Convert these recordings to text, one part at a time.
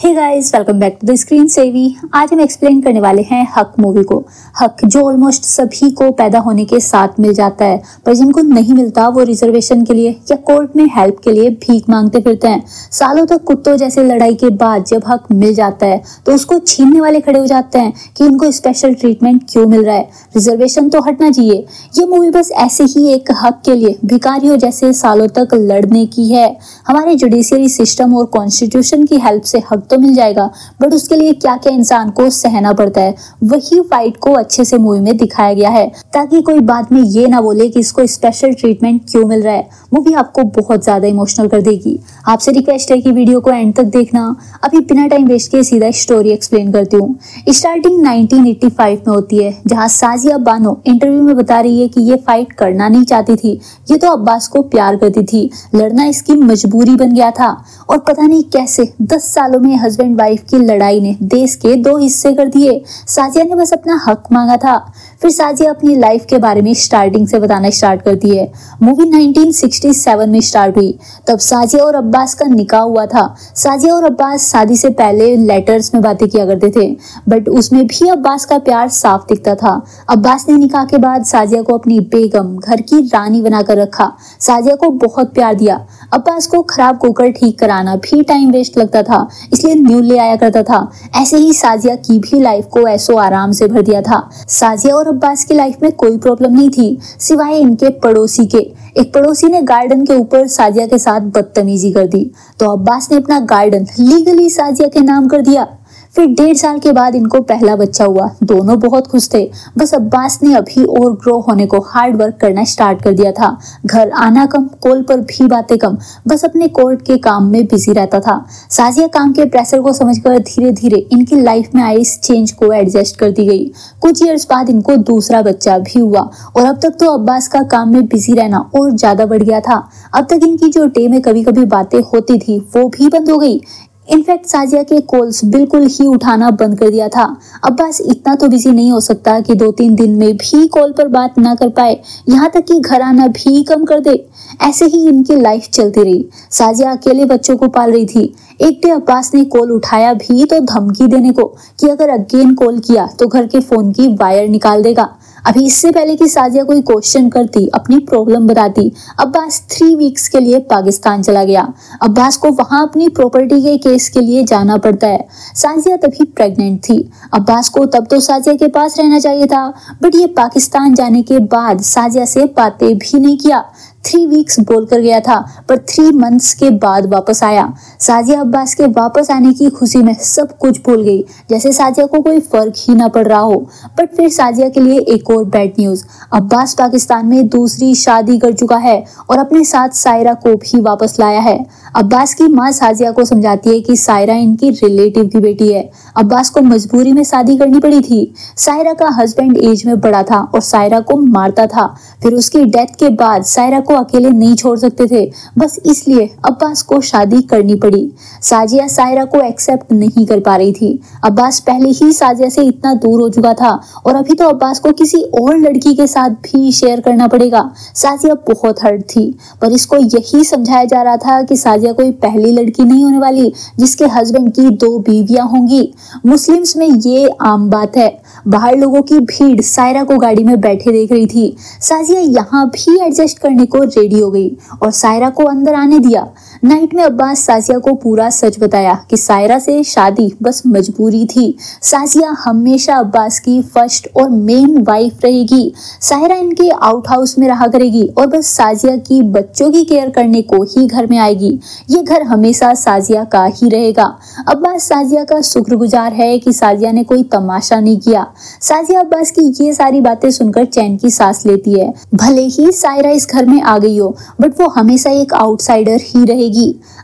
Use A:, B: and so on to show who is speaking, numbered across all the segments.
A: Hey guys, welcome back to the screen savvy. आज हम explain करने वाले हैं हक मूवी को। हक जो ऑलमोस्ट सभी को पैदा होने के साथ मिल जाता है, पर जिनको नहीं मिलता वो रिजर्वेशन के लिए या कोर्ट में हेल्प के लिए भीख मांगते फिरते हैं। सालों तक कुत्तों जैसे लड़ाई के बाद जब हक मिल जाता है तो उसको छीनने वाले खड़े हो जाते हैं कि इनको स्पेशल ट्रीटमेंट क्यों मिल रहा है, रिजर्वेशन तो हटना चाहिए। ये मूवी बस ऐसे ही एक हक के लिए भिखारियों जैसे सालों तक लड़ने की है। हमारे जुडिशियरी सिस्टम और कॉन्स्टिट्यूशन की हेल्प से हक तो मिल जाएगा, बट उसके लिए क्या क्या इंसान को सहना पड़ता है, वही फाइट को अच्छे से मूवी में दिखाया गया है ताकि कोई बाद में ये ना बोले कि इसको स्पेशल ट्रीटमेंट क्यों मिल रहा है। मूवी आपको बहुत ज्यादा इमोशनल कर देगी। आपसे रिक्वेस्ट है कि वीडियो को एंड तक देखना। अभी बिना टाइम वेस्ट किए सीधा स्टोरी एक्सप्लेन करती हूँ। स्टार्टिंग 1985 में होती है, जहाँ साजिया बानो इंटरव्यू में बता रही है कि ये फाइट करना नहीं चाहती थी, ये तो अब्बास को प्यार करती थी, लड़ना इसकी मजबूरी बन गया था। और पता नहीं कैसे 10 सालों में हस्बैंड वाइफ की लड़ाई ने देश के 2 हिस्से कर दिए। साजिया ने बस अपना हक मांगा था। फिर साजिया अपनी लाइफ के बारे में स्टार्टिंग से बताना स्टार्ट करती है। मूवी 1967 में स्टार्ट हुई, तब साजिया और अब्बास का निकाह हुआ था। साजिया और अब्बास शादी से पहले लेटर्स में बातें किया करते थे, बट उसमें भी अब्बास का प्यार साफ दिखता था। अब्बास ने निकाह के बाद साजिया को अपनी बेगम, घर की रानी बनाकर रखा। साजिया को बहुत प्यार दिया। अब्बास को खराब कुकर ठीक कराना भी टाइम वेस्ट लगता था, इसलिए न्यू ले आया करता था। ऐसे ही साजिया की भी लाइफ को ऐसो आराम से भर दिया था। साजिया और अब्बास की लाइफ में कोई प्रॉब्लम नहीं थी, सिवाय इनके पड़ोसी के। एक पड़ोसी ने गार्डन के ऊपर साजिया के साथ बदतमीजी कर दी, तो अब्बास ने अपना गार्डन लीगली साजिया के नाम कर दिया। फिर 1.5 साल के बाद इनको पहला बच्चा हुआ। दोनों बहुत खुश थे, बस अब्बास ने अभी और ग्रो होने को हार्ड वर्क करना स्टार्ट कर दिया था। घर आना कम, कॉल पर भी बातें कम, बस अपने कोर्ट के काम में बिजी रहता था। साजिया काम के प्रेशर को समझकर धीरे धीरे इनकी लाइफ में आई इस चेंज को एडजस्ट करती गई। कुछ ईयर्स बाद इनको दूसरा बच्चा भी हुआ और अब तक तो अब्बास का काम में बिजी रहना और ज्यादा बढ़ गया था। अब तक इनकी जो डे में कभी कभी बातें होती थी वो भी बंद हो गई। इनफैक्ट साजिया के कॉल्स बिल्कुल ही उठाना बंद कर दिया था। अब्बास इतना तो बिजी नहीं हो सकता कि 2-3 दिन में भी कॉल पर बात ना कर पाए, यहाँ तक कि घर आना भी कम कर दे। ऐसे ही इनकी लाइफ चलती रही। साजिया अकेले बच्चों को पाल रही थी। एक डे अब्बास ने कॉल उठाया भी तो धमकी देने को कि अगर अगेन कॉल किया तो घर के फोन की वायर निकाल देगा। अभी इससे पहले कि साजिया कोई क्वेश्चन करती, अपनी प्रॉब्लम बताती, अब्बास 3 वीक्स के लिए पाकिस्तान चला गया। अब्बास को वहां अपनी प्रॉपर्टी के केस के लिए जाना पड़ता है। साजिया तभी प्रेग्नेंट थी। अब्बास को तब तो साजिया के पास रहना चाहिए था, बट ये पाकिस्तान जाने के बाद साजिया से बातें भी नहीं किया। 3 वीक्स बोलकर गया था, पर 3 मंथ्स के बाद वापस आया। साजिया अब्बास के वापस आने की खुशी में सब कुछ भूल गई, जैसे साजिया को कोई फर्क ही ना पड़ रहा हो। बट फिर साजिया के लिए एक और बैड न्यूज, अब्बास पाकिस्तान में दूसरी शादी कर चुका है और अपने साथ सायरा को भी वापस लाया है। अब्बास की माँ साजिया को समझाती है कि सायरा इनकी रिलेटिव की बेटी है। अब्बास को मजबूरी में शादी करनी पड़ी थी। सायरा का हस्बैंड एज में बड़ा था और सायरा को मारता था। फिर उसकी डेथ के बाद सायरा को अकेले नहीं छोड़ सकते थे, बस इसलिए अब्बास को शादी करनी पड़ी। साजिया सायरा को एक्सेप्ट नहीं कर पा रही थी। अब्बास पहले ही साजिया से इतना दूर हो चुका था और अभी तो अब्बास को किसी और लड़की के साथ भी शेयर करना पड़ेगा। साजिया बहुत हर्ट थी, पर इसको यही समझाया जा रहा था कि साजिया कोई पहली लड़की नहीं होने वाली जिसके हस्बैंड की 2 बीवियां होंगी। मुस्लिम्स में ये आम बात है। बाहर लोगों की भीड़ सायरा को गाड़ी में बैठे देख रही थी। साजिया यहाँ भी एडजस्ट करने को रेडी हो गई और सायरा को अंदर आने दिया। नाइट में अब्बास साजिया को पूरा सच बताया कि सायरा से शादी बस मजबूरी थी। साजिया हमेशा अब्बास की फर्स्ट और मेन वाइफ रहेगी। सायरा इनके आउट हाउस में रहा करेगी और बस साजिया की बच्चों की केयर करने को ही घर में आएगी। ये घर हमेशा साजिया का ही रहेगा। अब्बास साजिया का शुक्रगुजार है कि साजिया ने कोई तमाशा नहीं किया। साजिया अब्बास की ये सारी बातें सुनकर चैन की सांस लेती है। भले ही सायरा इस घर में आ गई हो, बट वो हमेशा एक आउटसाइडर ही रहेगी।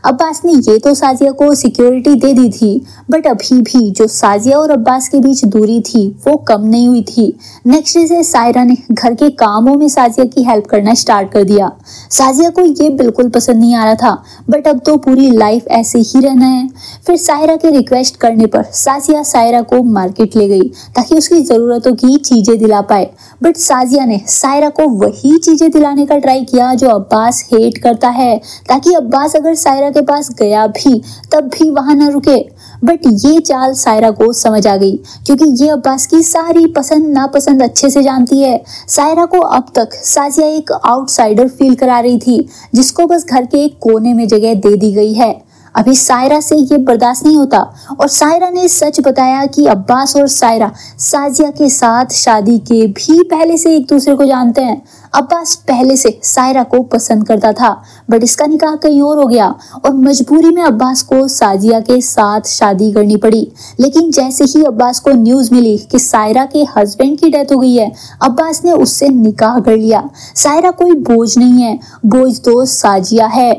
A: अब्बास ने ये तो साजिया को सिक्योरिटी दे दी थी, बट अभी भी जो साजिया और अब्बास के बीच दूरी थी वो कम नहीं हुई थी। नेक्स्ट डे से सायरा ने घर के कामों में साजिया की हेल्प करना स्टार्ट कर दिया। साजिया को ये बिल्कुल पसंद नहीं आ रहा था, बट अब तो पूरी लाइफ ऐसे ही रहना है। फिर सायरा के रिक्वेस्ट करने पर साजिया सायरा को मार्केट ले गई ताकि उसकी जरूरतों की चीजें दिला पाए, बट साजिया ने सायरा को वही चीजें दिलाने का ट्राई किया जो अब्बास हेट करता है, ताकि अब्बास अगर सायरा के पास गया भी तब भी वहां न रुके। बट ये चाल सायरा को समझ आ गई, क्योंकि ये अब्बास की सारी पसंद नापसंद अच्छे से जानती है। सायरा को अब तक साजिया एक आउटसाइडर फील करा रही थी, जिसको बस घर के एक कोने में जगह दे दी गई है। अभी सायरा से ये बर्दाश्त नहीं होता और सायरा ने सच बताया कि अब्बास और सायरा साजिया के साथ शादी के भी पहले से एक दूसरे को जानते हैं। अब्बास पहले से सायरा को पसंद करता था, बट इसका निकाह कहीं और हो गया और मजबूरी में अब्बास को साजिया के साथ शादी करनी पड़ी। लेकिन जैसे ही अब्बास को न्यूज मिली कि सायरा के हस्बैंड की डेथ हो गई है, अब्बास ने उससे निकाह कर लिया। सायरा कोई बोझ नहीं है, बोझ तो साजिया है।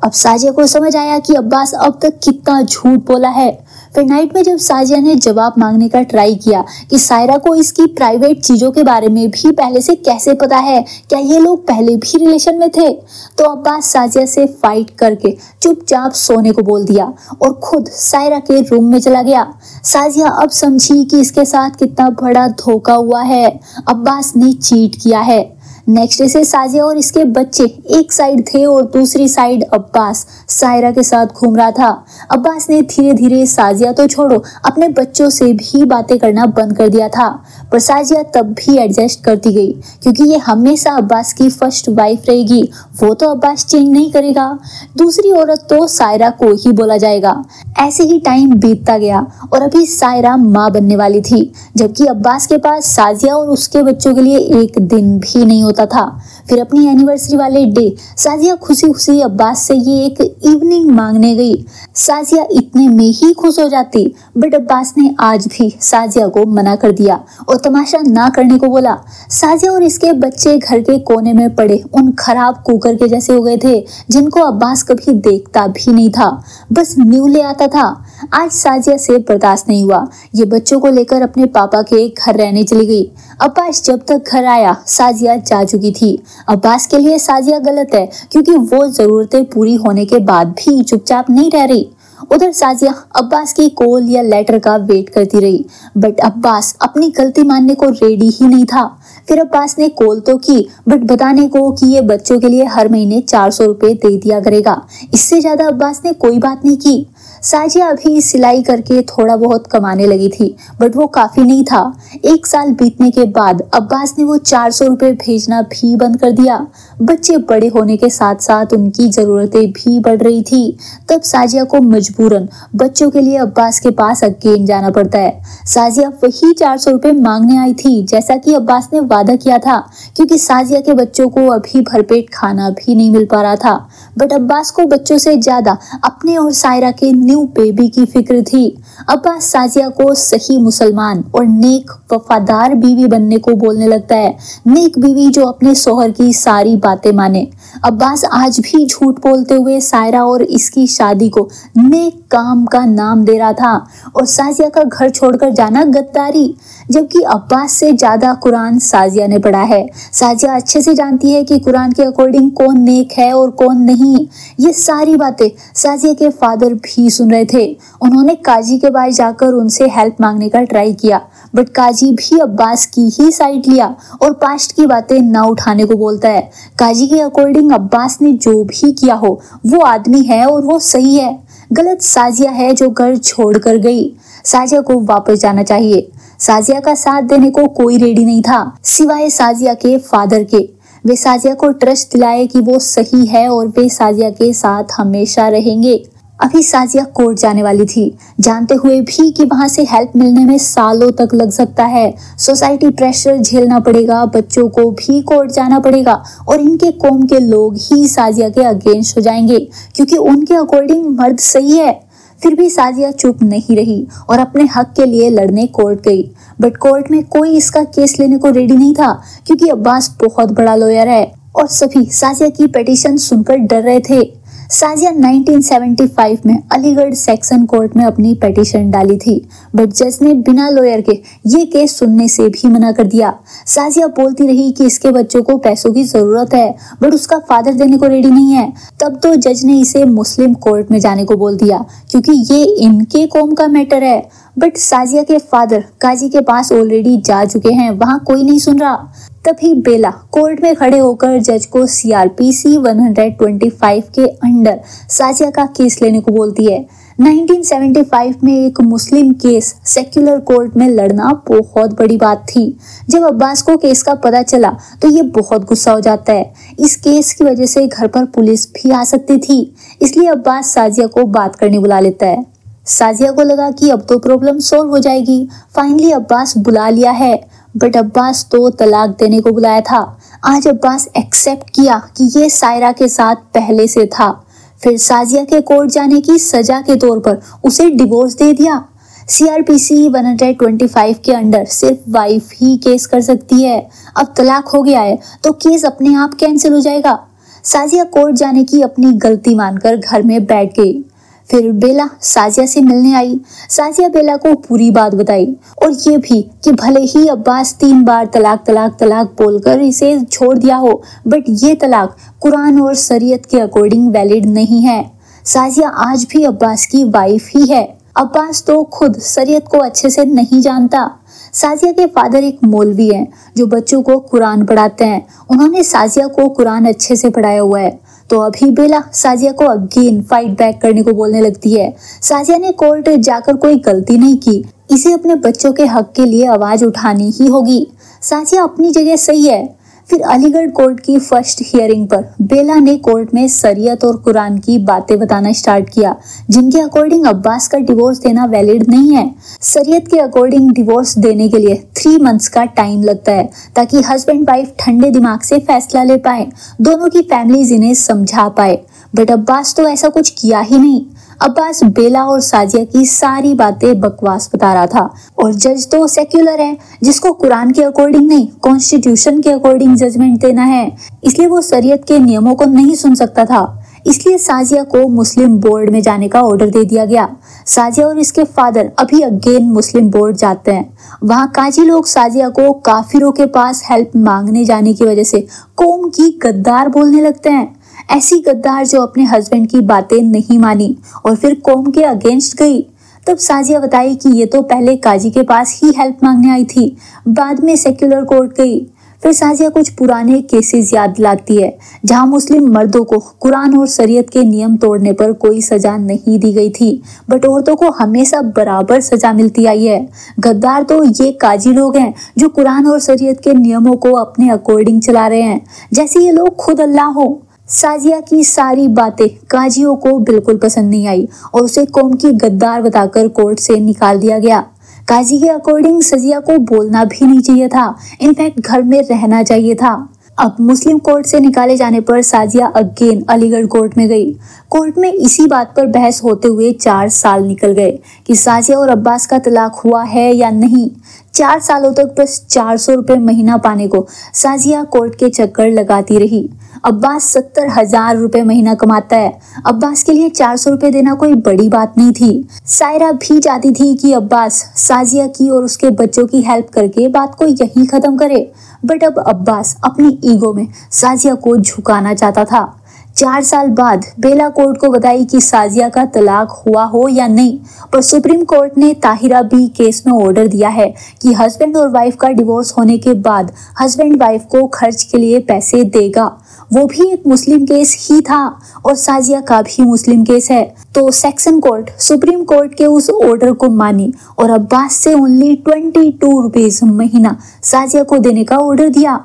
A: अब साजिया को समझ आया कि अब्बास अब तक कितना झूठ बोला है। फिर नाइट में जब साजिया ने जवाब मांगने का ट्राई किया कि सायरा को इसकी प्राइवेट चीजों के बारे में भी पहले से कैसे पता है, क्या ये लोग पहले भी रिलेशन में थे, तो अब्बास साजिया से फाइट करके चुपचाप सोने को बोल दिया और खुद सायरा के रूम में चला गया। साजिया अब समझी कि इसके साथ कितना बड़ा धोखा हुआ है। अब्बास ने चीट किया है। नेक्स्ट डे से साजिया और इसके बच्चे एक साइड थे और दूसरी साइड अब्बास सायरा के साथ घूम रहा था। अब्बास ने धीरे धीरे साजिया तो छोड़ो अपने बच्चों से भी बातें करना बंद कर दिया था, पर साजिया तब भी एडजस्ट करती गई, क्योंकि ये हमेशा अब्बास की फर्स्ट वाइफ रहेगी। वो तो अब्बास चेंज नहीं करेगा, दूसरी औरत तो सायरा को ही बोला जाएगा। ऐसे ही टाइम बीतता गया और अभी सायरा माँ बनने वाली थी, जबकि अब्बास के पास साजिया और उसके बच्चों के लिए एक दिन भी नहीं होता था। फिर अपनी एनिवर्सरी वाले डे साजिया खुशी खुशी अब्बास से ये एक इवनिंग मांगने गई। साजिया इतने में ही खुश हो जाती, बट अब्बास ने आज भी साजिया को मना कर दिया और तमाशा ना करने को बोला। साजिया और इसके बच्चे घर के कोने में पड़े उन खराब कुकर के जैसे हो गए थे, जिनको अब्बास कभी देखता भी नहीं था, बस न्यू ले आता था। आज साजिया से बर्दाश्त नहीं हुआ, ये बच्चों को लेकर अपने पापा के घर रहने चली गई। अब्बास जब तक घर आया साजिया जा चुकी थी। अब्बास के लिए साजिया गलत है, क्योंकि वो जरूरतें पूरी होने के बाद भी चुपचाप नहीं रह रही। उधर साजिया अब्बास की कॉल या लेटर का वेट करती रही, बट अब्बास अपनी गलती मानने को रेडी ही नहीं था। फिर अब्बास ने कॉल तो की, बट बताने को कि ये बच्चों के लिए हर महीने 400 रुपए दे दिया करेगा। इससे ज्यादा अब्बास ने कोई बात नहीं की। साजिया अभी सिलाई करके थोड़ा बहुत कमाने लगी थी, बट वो काफी नहीं था। एक साल बीतने के बाद अब्बास ने वो 400 रुपए भेजना भी बंद कर दिया। बच्चे बड़े होने के साथ साथ उनकी जरूरतें भी बढ़ रही थी। तब साजिया को मजबूरन बच्चों के लिए अब्बास के पास अगेन जाना पड़ता है। साजिया वही 400 रुपए मांगने आई थी, जैसा कि अब्बास ने वादा किया था, क्योंकि साजिया के बच्चों को अभी भरपेट खाना भी नहीं मिल पा रहा था। बट अब्बास को बच्चों से ज्यादा अपने और सायरा के न्यू बेबी की फिक्र थी। अब्बास साजिया को सही मुसलमान और नेक वफादार बीवी बनने को बोलने लगता है, नेक बीवी जो अपने शोहर की सारी बातें माने। अब्बास आज भी झूठ बोलते हुए सायरा और इसकी शादी को नेक काम का नाम दे रहा था और साजिया का घर छोड़कर जाना गद्दारी, जबकि अब्बास से ज्यादा कुरान साजिया ने पढ़ा है। साजिया अच्छे से जानती है कि कुरान के अकॉर्डिंग कौन नेक है और कौन नहीं। ये सारी बातें साजिया के फादर भी सुन रहे थे। उन्होंने काजी के पास जाकर उनसे हेल्प मांगने का ट्राई किया, बट काजी भी अब्बास की ही साइड लिया और पास्ट की बातें ना उठाने को बोलता है। काजी के अकॉर्डिंग अब्बास ने जो भी किया हो वो आदमी है और वो सही है, गलत साजिया है जो घर छोड़कर गई। साजिया को वापस जाना चाहिए। साजिया का साथ देने को कोई रेडी नहीं था सिवाय साजिया के फादर के। वे साजिया को ट्रस्ट दिलाए कि वो सही है और वे साजिया के साथ हमेशा रहेंगे। अभी साजिया कोर्ट जाने वाली थी, जानते हुए भी कि वहां से हेल्प मिलने में सालों तक लग सकता है। सोसाइटी प्रेशर झेलना पड़ेगा, बच्चों को भी कोर्ट जाना पड़ेगा और इनके कौम के लोग ही साजिया के अगेंस्ट हो जाएंगे, क्योंकि उनके अकॉर्डिंग मर्द सही है। फिर भी साजिया चुप नहीं रही और अपने हक के लिए लड़ने कोर्ट गई, बट कोर्ट में कोई इसका केस लेने को रेडी नहीं था, क्योंकि अब्बास बहुत बड़ा लॉयर है और सभी साजिया की पिटीशन सुनकर डर रहे थे। साजिया 1975 में अलीगढ़ सेक्शन कोर्ट में अपनी पिटीशन डाली थी, बट जज ने बिना लॉयर के ये केस सुनने से भी मना कर दिया। साजिया बोलती रही कि इसके बच्चों को पैसों की जरूरत है, बट उसका फादर देने को रेडी नहीं है। तब तो जज ने इसे मुस्लिम कोर्ट में जाने को बोल दिया, क्योंकि ये इनके कौम का मैटर है। बट साजिया के फादर काजी के पास ऑलरेडी जा चुके हैं, वहां कोई नहीं सुन रहा। तभी बेला कोर्ट में खड़े होकर जज को CRPC 125 के अंडर साजिया का केस लेने को बोलती है। 1975 में एक मुस्लिम केस सेक्युलर कोर्ट में लड़ना बहुत बड़ी बात थी। जब अब्बास को केस का पता चला तो ये बहुत गुस्सा हो जाता है। इस केस की वजह से घर पर पुलिस भी आ सकती थी, इसलिए अब्बास साजिया को बात करने बुला लेता है। साजिया को लगा कि अब तो प्रॉब्लम सॉल्व हो जाएगी। फाइनली अब्बास बुला लिया है, बट अब्बास तो तलाक देने को बुलाया था। आज अब्बास एक्सेप्ट किया कि ये सायरा के साथ पहले से था। फिर साजिया के कोर्ट जाने की सजा के तौर पर उसे डिवोर्स दे दिया। CRPC 125 के अंडर सिर्फ वाइफ ही केस कर सकती है। अब तलाक हो गया है तो केस अपने आप कैंसिल हो जाएगा। साजिया कोर्ट जाने की अपनी गलती मानकर घर में बैठ गई। फिर बेला साजिया से मिलने आई। साजिया बेला को पूरी बात बताई और ये भी कि भले ही अब्बास 3 बार तलाक तलाक तलाक बोलकर इसे छोड़ दिया हो, बट ये तलाक कुरान और शरीयत के अकॉर्डिंग वैलिड नहीं है। साजिया आज भी अब्बास की वाइफ ही है। अब्बास तो खुद शरीयत को अच्छे से नहीं जानता। साजिया के फादर एक मौलवी हैं जो बच्चों को कुरान पढ़ाते हैं। उन्होंने साजिया को कुरान अच्छे से पढ़ाया हुआ है। तो अभी बेला साजिया को अगेन फाइट बैक करने को बोलने लगती है। साजिया ने कोर्ट जाकर कोई गलती नहीं की, इसे अपने बच्चों के हक के लिए आवाज उठानी ही होगी। साजिया अपनी जगह सही है। फिर अलीगढ़ कोर्ट की फर्स्ट हियरिंग पर बेला ने कोर्ट में शरीयत और कुरान की बातें बताना स्टार्ट किया, जिनके अकॉर्डिंग अब्बास का डिवोर्स देना वैलिड नहीं है। शरीयत के अकॉर्डिंग डिवोर्स देने के लिए 3 मंथ्स का टाइम लगता है, ताकि हस्बैंड वाइफ ठंडे दिमाग से फैसला ले पाए, दोनों की फैमिलीज इन्हें समझा पाए। बट अब्बास तो ऐसा कुछ किया ही नहीं। अब्बास बेला और साजिया की सारी बातें बकवास बता रहा था। और जज तो सेक्युलर है, जिसको कुरान के अकॉर्डिंग नहीं कॉन्स्टिट्यूशन के अकॉर्डिंग जजमेंट देना है, इसलिए वो शरीयत के नियमों को नहीं सुन सकता था। इसलिए साजिया को मुस्लिम बोर्ड में जाने का ऑर्डर दे दिया गया। साजिया और इसके फादर अभी अगेन मुस्लिम बोर्ड जाते हैं। वहाँ काजी लोग साजिया को काफिरों के पास हेल्प मांगने जाने की वजह से कौम की गद्दार बोलने लगते हैं। ऐसी गद्दार जो अपने हस्बैंड की बातें नहीं मानी और फिर कौम के अगेंस्ट गई। तब साजिया बताई कि ये तो पहले काजी के पास ही हेल्प मांगने आई थी, बाद में सेक्युलर कोर्ट गई। फिर साजिया कुछ पुराने केसेस याद दिलाती है, जहां मुस्लिम मर्दों को कुरान और शरीयत के नियम तोड़ने पर कोई सजा नहीं दी गई थी, बट औरतों को हमेशा बराबर सजा मिलती आई है। गद्दार तो ये काजी लोग हैं जो कुरान और शरीयत के नियमों को अपने अकॉर्डिंग चला रहे हैं, जैसे ये लोग खुद अल्लाह हो। साजिया की सारी बातें काजियों को बिल्कुल पसंद नहीं आई और उसे कौम की गद्दार बताकर कोर्ट से निकाल दिया गया। काजी के अकॉर्डिंग साजिया को बोलना भी नहीं चाहिए था, इनफैक्ट घर में रहना चाहिए था। अब मुस्लिम कोर्ट से निकाले जाने पर साजिया अगेन अलीगढ़ कोर्ट में गई। कोर्ट में इसी बात पर बहस होते हुए 4 साल निकल गए कि साजिया और अब्बास का तलाक हुआ है या नहीं। 4 सालों तक बस 400 रुपए महीना पाने को साजिया कोर्ट के चक्कर लगाती रही। अब्बास 70,000 रुपए महीना कमाता है। अब्बास के लिए 400 रुपए देना कोई बड़ी बात नहीं थी। सायरा भी चाहती थी कि अब्बास साजिया की और उसके बच्चों की हेल्प करके बात को यहीं खत्म करे, बट अब अब्बास अपनी ईगो में साजिया को झुकाना चाहता था। 4 साल बाद बेला कोर्ट को बताई कि साजिया का तलाक हुआ हो या नहीं, पर सुप्रीम कोर्ट ने ताहिरा बी केस में ऑर्डर दिया है कि हस्बैंड और वाइफ का डिवोर्स होने के बाद हस्बैंड वाइफ को खर्च के लिए पैसे देगा। वो भी एक मुस्लिम केस ही था और साजिया का भी मुस्लिम केस है। तो सेक्शन कोर्ट सुप्रीम कोर्ट के उस ऑर्डर को मानी और अब्बास से ओनली 22 रुपीज महीना साजिया को देने का ऑर्डर दिया।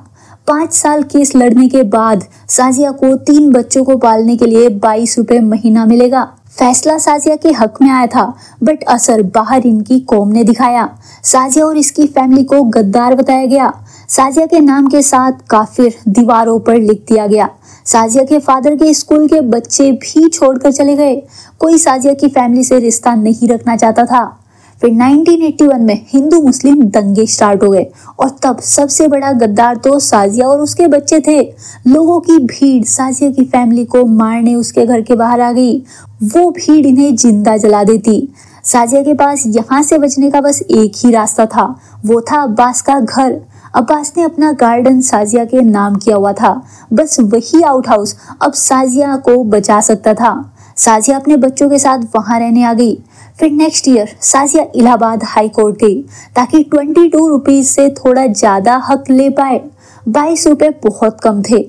A: 5 साल केस लड़ने के बाद साजिया को 3 बच्चों को पालने के लिए 22 रुपए महीना मिलेगा। फैसला साजिया के हक में आया था, बट असर बाहर इनकी कौम ने दिखाया। साजिया और इसकी फैमिली को गद्दार बताया गया। साजिया के नाम के साथ काफिर दीवारों पर लिख दिया गया। साजिया के फादर के स्कूल के बच्चे भी छोड़कर चले गए। कोई साजिया की फैमिली से रिश्ता नहीं रखना चाहता था। फिर 1981 में हिंदू मुस्लिम दंगे स्टार्ट हो गए और तब सबसे बड़ा गद्दार तो साजिया और उसके बच्चे थे। लोगों की भीड़ साजिया की फैमिली को मारने उसके घर के बाहर आ गई। वो भीड़ इन्हें जिंदा जला देती। साजिया के पास यहाँ से बचने का बस एक ही रास्ता था, वो था अब्बास का घर। अब्बास ने अपना गार्डन साजिया के नाम किया हुआ था। बस वही आउट हाउस अब साजिया को बचा सकता था। साजिया अपने बच्चों के साथ वहां रहने आ गई। फिर next year Sajiya Allahabad high court गई ताकि 22 रुपीज से थोड़ा ज्यादा हक ले पाए। 22 रुपए बहुत कम थे।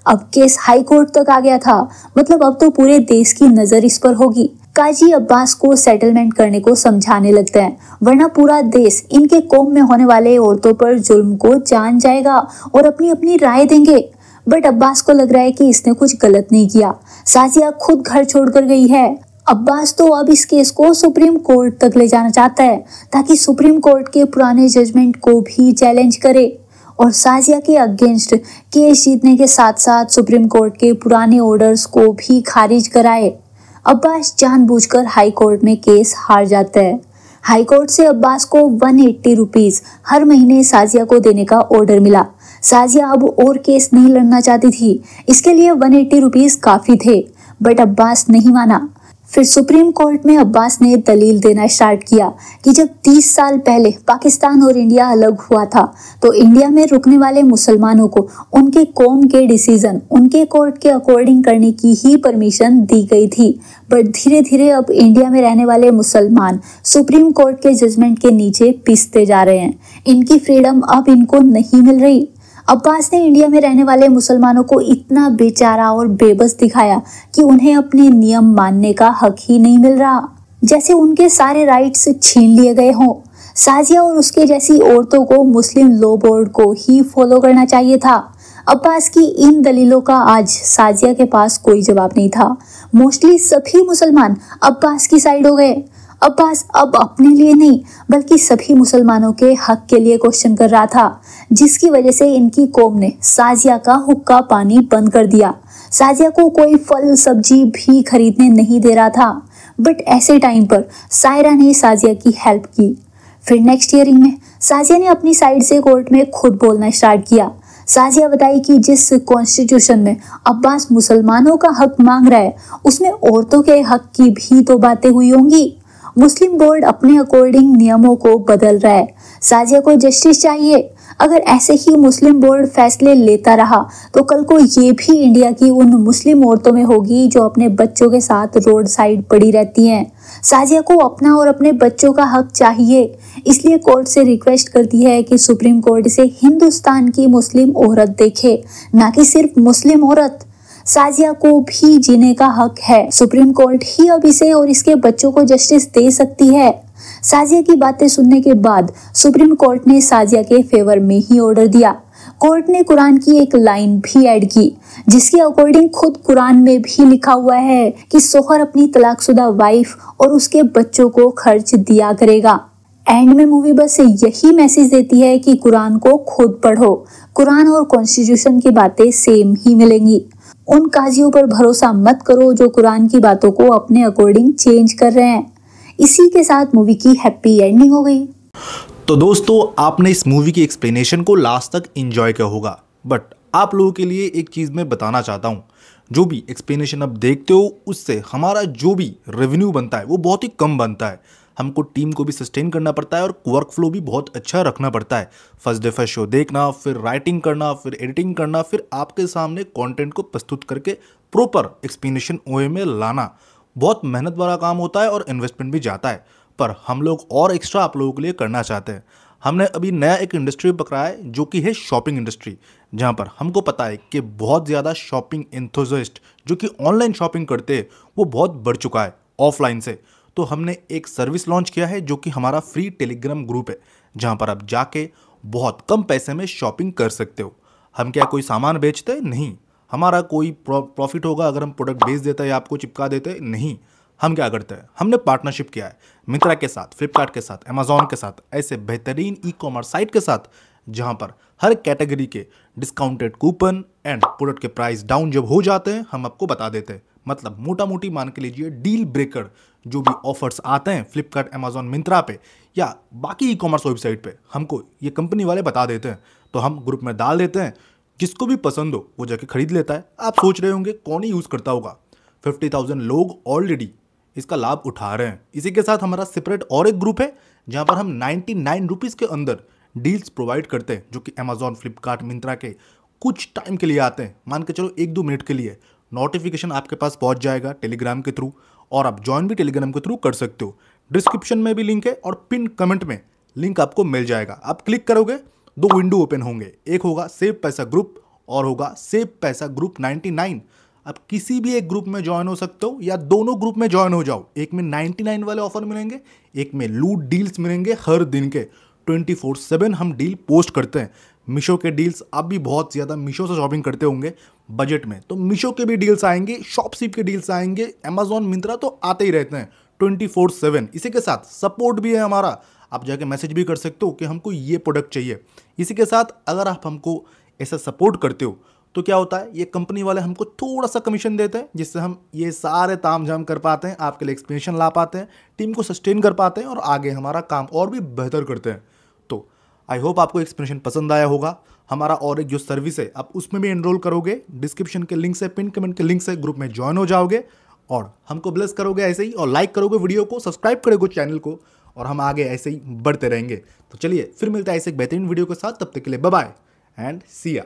A: अब केस हाई कोर्ट तक आ गया था, मतलब अब तो पूरे देश की नजर इस पर होगी। काजी अब्बास को सेटलमेंट करने को समझाने लगते हैं, वरना पूरा देश इनके कौम में होने वाले औरतों पर जुल्म को जान जाएगा और अपनी अपनी राय देंगे। बट अब्बास को लग रहा है कि इसने कुछ गलत नहीं किया। साजिया खुद घर छोड़कर गई है। अब्बास तो अब इस केस को सुप्रीम कोर्ट तक ले जाना चाहता है ताकि सुप्रीम कोर्ट के पुराने जजमेंट को भी चैलेंज करे और साजिया के अगेंस्ट केस जीतने के साथ साथ सुप्रीम कोर्ट के पुराने ऑर्डर्स को भी खारिज कराए। अब्बास जानबूझकर हाई कोर्ट में केस हार जाता है। हाई कोर्ट से अब्बास को 180 रुपीज हर महीने साजिया को देने का ऑर्डर मिला। साजिया अब और केस नहीं लड़ना चाहती थी, इसके लिए 180 रुपीज काफी थे, बट अब्बास नहीं माना। फिर सुप्रीम कोर्ट में अब्बास ने दलील देना स्टार्ट किया कि जब 30 साल पहले पाकिस्तान और इंडिया अलग हुआ था तो इंडिया में रुकने वाले मुसलमानों को उनके कौम के डिसीजन उनके कोर्ट के अकॉर्डिंग करने की ही परमिशन दी गई थी। बट धीरे धीरे अब इंडिया में रहने वाले मुसलमान सुप्रीम कोर्ट के जजमेंट के नीचे पिसते जा रहे हैं। इनकी फ्रीडम अब इनको नहीं मिल रही। अब्बास ने इंडिया में रहने वाले मुसलमानों को इतना बेचारा और बेबस दिखाया कि उन्हें अपने नियम मानने का हक ही नहीं मिल रहा, जैसे उनके सारे राइट्स छीन लिए गए हों। साजिया और उसके जैसी औरतों को मुस्लिम लॉ बोर्ड को ही फॉलो करना चाहिए था। अब्बास की इन दलीलों का आज साजिया के पास कोई जवाब नहीं था। मोस्टली सभी मुसलमान अब्बास की साइड हो गए। अब्बास अब अपने लिए नहीं बल्कि सभी मुसलमानों के हक के लिए क्वेश्चन कर रहा था, जिसकी वजह से इनकी कौम ने साजिया का हुक्का पानी बंद कर दिया। साजिया को कोई फल सब्जी भी खरीदने नहीं दे रहा था। बट ऐसे टाइम पर सायरा ने साजिया की हेल्प की। फिर नेक्स्ट हियरिंग में साजिया ने अपनी साइड से कोर्ट में खुद बोलना स्टार्ट किया। साजिया बताई कि जिस कॉन्स्टिट्यूशन में अब्बास मुसलमानों का हक मांग रहा है उसमें औरतों के हक की भी तो बातें हुई होंगी। मुस्लिम बोर्ड अपने अकॉर्डिंग नियमों को बदल रहा है। साजिया को जस्टिस चाहिए। अगर ऐसे ही मुस्लिम बोर्ड फैसले लेता रहा तो कल को ये भी इंडिया की उन मुस्लिम औरतों में होगी जो अपने बच्चों के साथ रोड साइड पड़ी रहती हैं। साजिया को अपना और अपने बच्चों का हक चाहिए, इसलिए कोर्ट से रिक्वेस्ट करती है कि सुप्रीम कोर्ट इसे हिंदुस्तान की मुस्लिम औरत देखे, ना कि सिर्फ मुस्लिम औरत। साजिया को भी जीने का हक है। सुप्रीम कोर्ट ही अब इसे और इसके बच्चों को जस्टिस दे सकती है। साजिया की बातें सुनने के बाद सुप्रीम कोर्ट ने साजिया के फेवर में ही ऑर्डर दिया। कोर्ट ने कुरान की एक लाइन भी ऐड की, जिसके अकॉर्डिंग खुद कुरान में भी लिखा हुआ है कि सोहर अपनी तलाकशुदा वाइफ और उसके बच्चों को खर्च दिया करेगा। एंड में मूवी बस यही मैसेज देती है कि कुरान को खुद पढ़ो। कुरान और कॉन्स्टिट्यूशन की बातें सेम ही मिलेंगी। उन काजियों पर भरोसा मत करो जो कुरान की बातों को अपने अकॉर्डिंग चेंज कर रहे हैं। इसी के साथ मूवी की हैप्पी एंडिंग हो गई।
B: तो दोस्तों, आपने इस मूवी की एक्सप्लेनेशन को लास्ट तक एंजॉय किया होगा, बट आप लोगों के लिए एक चीज़ मैं बताना चाहता हूँ। जो भी एक्सप्लेनेशन आप देखते हो उससे हमारा जो भी रेवेन्यू बनता है वो बहुत ही कम बनता है। हमको टीम को भी सस्टेन करना पड़ता है और वर्क फ्लो भी बहुत अच्छा रखना पड़ता है। फर्स्ट डे फर्स्ट शो देखना, फिर राइटिंग करना, फिर एडिटिंग करना, फिर आपके सामने कंटेंट को प्रस्तुत करके प्रॉपर एक्सप्लेनेशन वे में लाना बहुत मेहनत वाला काम होता है और इन्वेस्टमेंट भी जाता है। पर हम लोग और एक्स्ट्रा आप लोगों के लिए करना चाहते हैं। हमने अभी नया एक इंडस्ट्री पकड़ा है जो कि है शॉपिंग इंडस्ट्री, जहाँ पर हमको पता है कि बहुत ज़्यादा शॉपिंग एंथुसियास्ट जो कि ऑनलाइन शॉपिंग करते हैं वो बहुत बढ़ चुका है ऑफलाइन से। तो हमने एक सर्विस लॉन्च किया है जो कि हमारा फ्री टेलीग्राम ग्रुप है, जहाँ पर आप जाके बहुत कम पैसे में शॉपिंग कर सकते हो। हम क्या कोई सामान बेचते? नहीं। हमारा कोई प्रॉफिट होगा अगर हम प्रोडक्ट बेच देते हैं या आपको चिपका देते हैं? नहीं। हम क्या करते हैं, हमने पार्टनरशिप किया है मिंत्रा के साथ, फ्लिपकार्ट के साथ, अमेजॉन के साथ, ऐसे बेहतरीन ई कॉमर्स साइट के साथ, जहां पर हर कैटेगरी के डिस्काउंटेड कूपन एंड प्रोडक्ट के प्राइस डाउन जब हो जाते हैं हम आपको बता देते हैं। मतलब मोटा मोटी मान के लीजिए डील ब्रेकर जो भी ऑफर्स आते हैं फ्लिपकार्ट, अमेजॉन, मिंत्रा पे या बाकी ई कॉमर्स वेबसाइट पे, हमको ये कंपनी वाले बता देते हैं। तो हम ग्रुप में डाल देते हैं, जिसको भी पसंद हो वो जाके खरीद लेता है। आप सोच रहे होंगे कौन ही यूज़ करता होगा? 50,000 लोग ऑलरेडी इसका लाभ उठा रहे हैं। इसी के साथ हमारा सेपरेट और एक ग्रुप है जहां पर हम 99 रुपीज़ के अंदर डील्स प्रोवाइड करते हैं, जो कि अमेजॉन, फ्लिपकार्ट, मिंत्रा के कुछ टाइम के लिए आते हैं। मान के चलो 1-2 मिनट के लिए नोटिफिकेशन आपके पास पहुंच जाएगा टेलीग्राम के थ्रू, और आप ज्वाइन भी टेलीग्राम के थ्रू कर सकते हो। डिस्क्रिप्शन में भी लिंक है और पिन कमेंट में लिंक आपको मिल जाएगा। आप क्लिक करोगे, दो विंडो ओपन होंगे, एक होगा सेव पैसा ग्रुप और होगा सेव पैसा ग्रुप 99। आप किसी भी एक ग्रुप में ज्वाइन हो सकते हो या दोनों ग्रुप में ज्वाइन हो जाओ। एक में 99 वाले ऑफर मिलेंगे, एक में लूट डील्स मिलेंगे। हर दिन के 24/7 हम डील पोस्ट करते हैं। मीशो के डील्स, आप भी बहुत ज़्यादा मीशो से शॉपिंग करते होंगे बजट में, तो मीशो के भी डील्स आएंगे, शॉपसीप के डील्स आएंगे, अमेजॉन मिंत्रा तो आते ही रहते हैं 24/7। इसी के साथ सपोर्ट भी है हमारा, आप जाके मैसेज भी कर सकते हो कि हमको ये प्रोडक्ट चाहिए। इसी के साथ अगर आप हमको ऐसा सपोर्ट करते हो तो क्या होता है, ये कंपनी वाले हमको थोड़ा सा कमीशन देते हैं, जिससे हम ये सारे ताम झाम कर पाते हैं, आपके लिए एक्सपेंशन ला पाते हैं, टीम को सस्टेन कर पाते हैं और आगे हमारा काम और भी बेहतर करते हैं। तो आई होप आपको एक्सप्लेनेशन पसंद आया होगा। हमारा और एक जो सर्विस है आप उसमें भी एनरोल करोगे, डिस्क्रिप्शन के लिंक से, पिन कमेंट के लिंक से ग्रुप में ज्वाइन हो जाओगे और हमको ब्लेस करोगे ऐसे ही, और लाइक करोगे वीडियो को, सब्सक्राइब करोगे चैनल को, और हम आगे ऐसे ही बढ़ते रहेंगे। तो चलिए फिर मिलता है ऐसे एक बेहतरीन वीडियो के साथ, तब तक के लिए बाय बाय एंड सी या।